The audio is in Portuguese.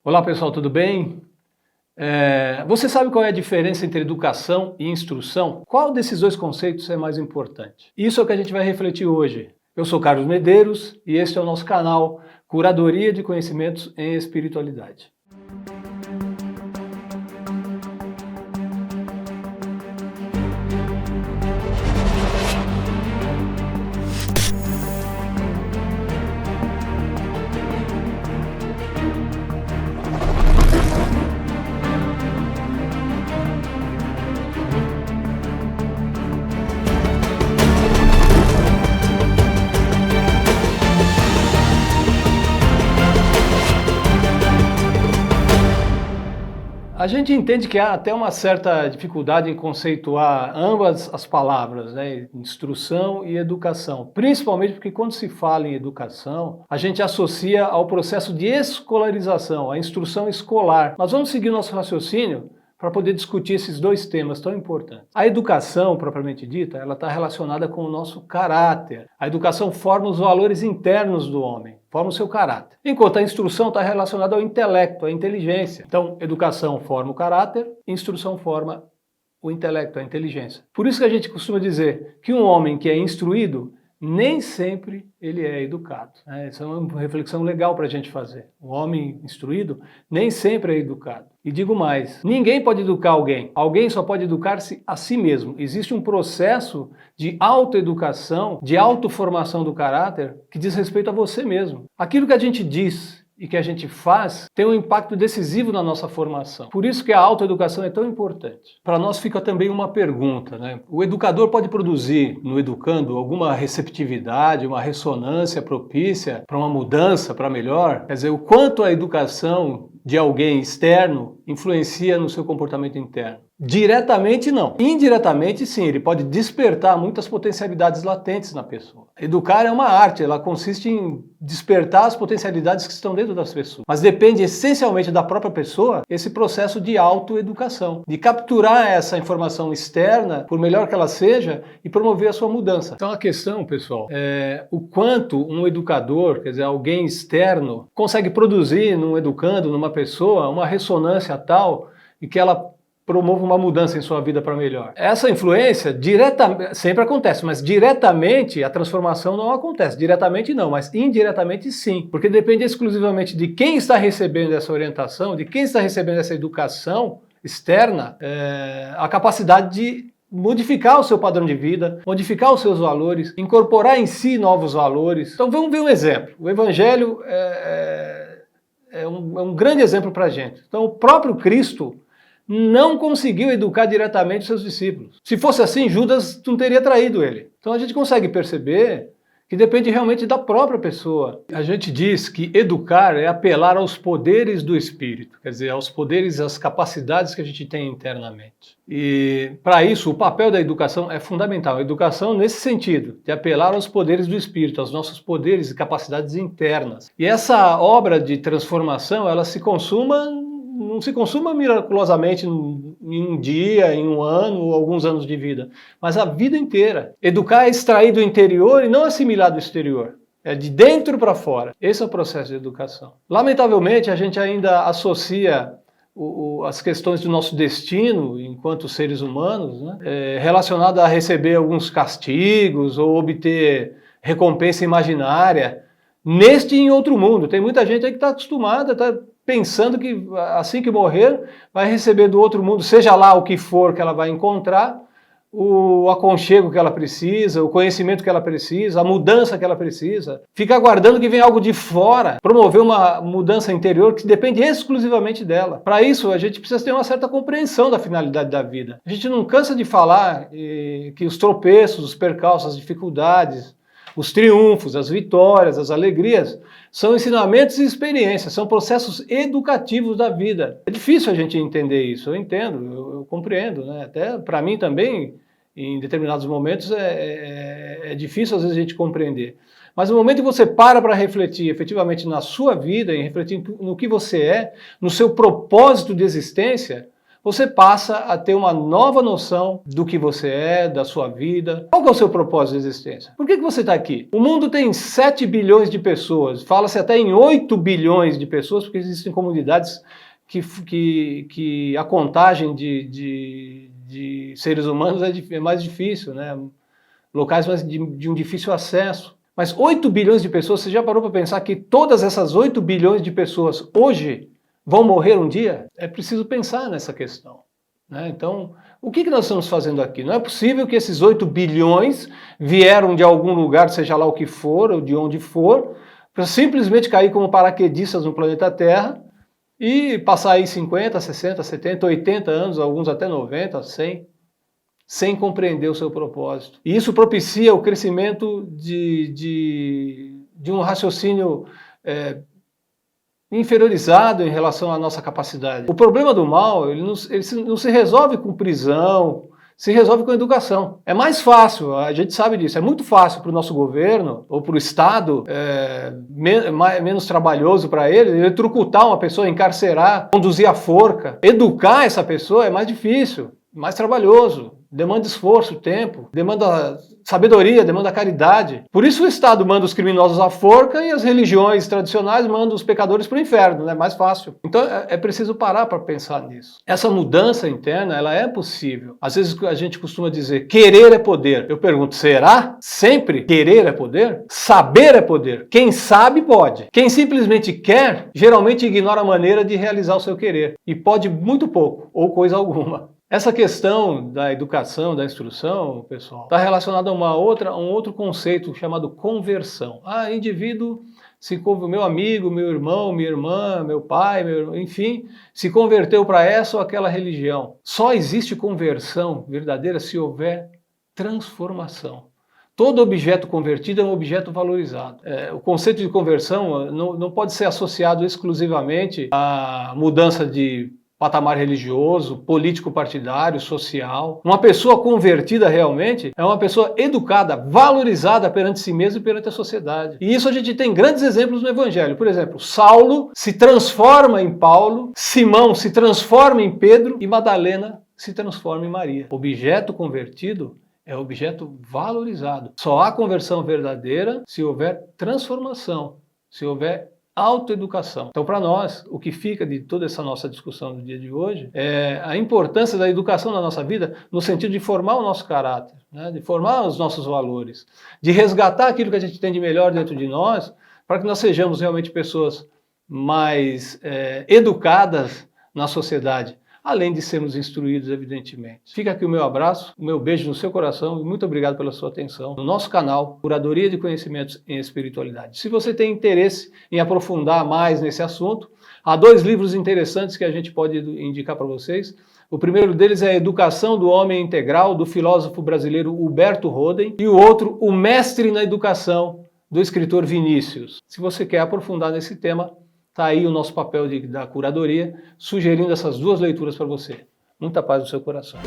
Olá pessoal, tudo bem? Você sabe qual é a diferença entre educação e instrução? Qual desses dois conceitos é mais importante? Isso é o que a gente vai refletir hoje. Eu sou Carlos Medeiros e este é o nosso canal Curadoria de Conhecimentos em Espiritualidade. A gente entende que há até uma certa dificuldade em conceituar ambas as palavras, né? Instrução e educação. Principalmente porque quando se fala em educação, a gente associa ao processo de escolarização, a instrução escolar. Nós vamos seguir nosso raciocínio para poder discutir esses dois temas tão importantes. A educação, propriamente dita, ela está relacionada com o nosso caráter. A educação forma os valores internos do homem, forma o seu caráter. Enquanto a instrução está relacionada ao intelecto, à inteligência. Então, educação forma o caráter, instrução forma o intelecto, a inteligência. Por isso que a gente costuma dizer que um homem que é instruído, nem sempre ele é educado. Essa é uma reflexão legal para a gente fazer. O homem instruído nem sempre é educado. E digo mais, ninguém pode educar alguém. Alguém só pode educar-se a si mesmo. Existe um processo de autoeducação, de autoformação do caráter, que diz respeito a você mesmo. Aquilo que a gente diz e que a gente faz tem um impacto decisivo na nossa formação. Por isso que a autoeducação é tão importante. Para nós fica também uma pergunta, né? O educador pode produzir no educando alguma receptividade, uma ressonância propícia para uma mudança, para melhor? Quer dizer, o quanto a educação de alguém externo influencia no seu comportamento interno? Diretamente não. Indiretamente sim, ele pode despertar muitas potencialidades latentes na pessoa. Educar é uma arte, ela consiste em despertar as potencialidades que estão dentro das pessoas. Mas depende essencialmente da própria pessoa esse processo de autoeducação, de capturar essa informação externa, por melhor que ela seja, e promover a sua mudança. Então a questão, pessoal, é o quanto um educador, quer dizer, alguém externo, consegue produzir num educando, numa pessoa, uma ressonância tal e que ela promova uma mudança em sua vida para melhor. Essa influência sempre acontece, mas diretamente a transformação não acontece. Diretamente não, mas indiretamente sim. Porque depende exclusivamente de quem está recebendo essa orientação, de quem está recebendo essa educação externa, a capacidade de modificar o seu padrão de vida, modificar os seus valores, incorporar em si novos valores. Então vamos ver um exemplo. O Evangelho é um grande exemplo para a gente. Então o próprio Cristo não conseguiu educar diretamente os seus discípulos. Se fosse assim, Judas não teria traído ele. Então a gente consegue perceber que depende realmente da própria pessoa. A gente diz que educar é apelar aos poderes do espírito, quer dizer, aos poderes, às capacidades que a gente tem internamente. E para isso, o papel da educação é fundamental. A educação nesse sentido, de apelar aos poderes do espírito, aos nossos poderes e capacidades internas. E essa obra de transformação, ela não se consuma miraculosamente em um dia, em um ano ou alguns anos de vida, mas a vida inteira. Educar é extrair do interior e não assimilar do exterior. É de dentro para fora. Esse é o processo de educação. Lamentavelmente, a gente ainda associa as questões do nosso destino enquanto seres humanos, né, relacionado a receber alguns castigos ou obter recompensa imaginária neste e em outro mundo. Tem muita gente aí que está acostumada, está pensando que assim que morrer vai receber do outro mundo, seja lá o que for que ela vai encontrar, o aconchego que ela precisa, o conhecimento que ela precisa, a mudança que ela precisa. Fica aguardando que venha algo de fora, promover uma mudança interior que depende exclusivamente dela. Para isso, a gente precisa ter uma certa compreensão da finalidade da vida. A gente não cansa de falar que os tropeços, os percalços, as dificuldades, os triunfos, as vitórias, as alegrias, são ensinamentos e experiências, são processos educativos da vida. É difícil a gente entender isso, eu entendo, eu compreendo, né? Até para mim também, em determinados momentos, é difícil às vezes a gente compreender. Mas no momento que você para refletir efetivamente na sua vida, em refletir no que você é, no seu propósito de existência, você passa a ter uma nova noção do que você é, da sua vida. Qual que é o seu propósito de existência? Por que você está aqui? O mundo tem 7 bilhões de pessoas, fala-se até em 8 bilhões de pessoas, porque existem comunidades que a contagem de seres humanos é mais difícil, né? Locais de um difícil acesso. Mas 8 bilhões de pessoas, você já parou para pensar que todas essas 8 bilhões de pessoas hoje vão morrer um dia? É preciso pensar nessa questão, né? Então, o que nós estamos fazendo aqui? Não é possível que esses 8 bilhões vieram de algum lugar, seja lá o que for, ou de onde for, para simplesmente cair como paraquedistas no planeta Terra e passar aí 50, 60, 70, 80 anos, alguns até 90, 100, sem compreender o seu propósito. E isso propicia o crescimento de um raciocínio inferiorizado em relação à nossa capacidade. O problema do mal, ele não se resolve com prisão, se resolve com educação. É mais fácil, a gente sabe disso, é muito fácil para o nosso governo ou para o Estado, menos trabalhoso para ele eletrocutar uma pessoa, encarcerar, conduzir à forca. Educar essa pessoa é mais difícil, mais trabalhoso. Demanda esforço, tempo, demanda sabedoria, demanda caridade. Por isso o Estado manda os criminosos à forca e as religiões tradicionais mandam os pecadores para o inferno, é mais fácil. Então é preciso parar para pensar nisso. Essa mudança interna, ela é possível. Às vezes a gente costuma dizer, querer é poder. Eu pergunto, será? Sempre querer é poder? Saber é poder. Quem sabe pode. Quem simplesmente quer, geralmente ignora a maneira de realizar o seu querer. E pode muito pouco, ou coisa alguma. Essa questão da educação, da instrução, pessoal, está relacionada a um outro conceito chamado conversão. Indivíduo, meu amigo, meu irmão, minha irmã, meu pai, enfim, se converteu para essa ou aquela religião. Só existe conversão verdadeira se houver transformação. Todo objeto convertido é um objeto valorizado. O conceito de conversão não pode ser associado exclusivamente à mudança de patamar religioso, político-partidário, social. Uma pessoa convertida realmente é uma pessoa educada, valorizada perante si mesma e perante a sociedade. E isso a gente tem grandes exemplos no Evangelho. Por exemplo, Saulo se transforma em Paulo, Simão se transforma em Pedro e Madalena se transforma em Maria. Objeto convertido é objeto valorizado. Só há conversão verdadeira se houver transformação, se houver autoeducação. Então, para nós, o que fica de toda essa nossa discussão do dia de hoje é a importância da educação na nossa vida no sentido de formar o nosso caráter, né? De formar os nossos valores, de resgatar aquilo que a gente tem de melhor dentro de nós, para que nós sejamos realmente pessoas mais educadas na sociedade, além de sermos instruídos, evidentemente. Fica aqui o meu abraço, o meu beijo no seu coração e muito obrigado pela sua atenção no nosso canal Curadoria de Conhecimentos em Espiritualidade. Se você tem interesse em aprofundar mais nesse assunto, há 2 livros interessantes que a gente pode indicar para vocês. O primeiro deles é a Educação do Homem Integral, do filósofo brasileiro Huberto Roden, e o outro, O Mestre na Educação, do escritor Vinícius. Se você quer aprofundar nesse tema, está aí o nosso papel da curadoria, sugerindo essas 2 leituras para você. Muita paz no seu coração.